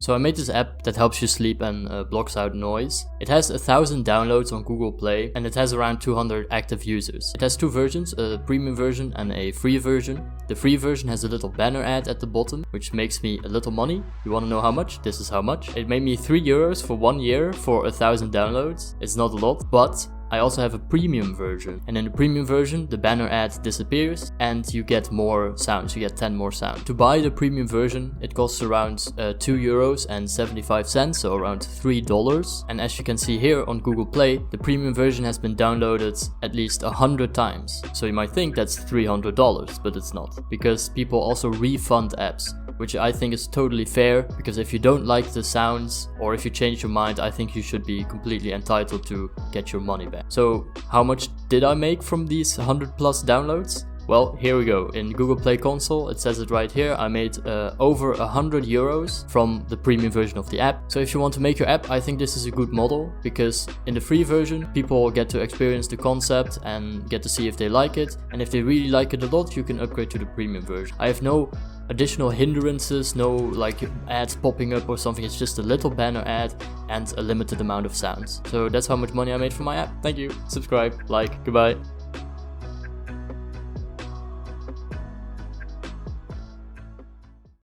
So I made this app that helps you sleep and blocks out noise. It has 1,000 downloads on Google Play and it has around 200 active users. It has two versions, a premium version and a free version. The free version has a little banner ad at the bottom, which makes me a little money. You wanna know how much? This is how much. It made me €3 for 1 year for 1,000 downloads. It's not a lot, but I also have a premium version, and in the premium version the banner ad disappears and you get more sounds, you get 10 more sounds. To buy the premium version it costs around €2.75, so around $3, and as you can see here on Google Play, the premium version has been downloaded at least 100 times. So you might think that's $300, but it's not, because people also refund apps, which I think is totally fair, because if you don't like the sounds or if you change your mind, I think you should be completely entitled to get your money back. So how much did I make from these 100 plus downloads? Well, here we go. In Google Play Console, it says it right here. I made over €100 from the premium version of the app. So if you want to make your app, I think this is a good model, because in the free version, people get to experience the concept and get to see if they like it. And if they really like it a lot, you can upgrade to the premium version. I have no additional hindrances, no like ads popping up or something. It's just a little banner ad and a limited amount of sounds. So that's how much money I made from my app. Thank you. Subscribe, like, goodbye.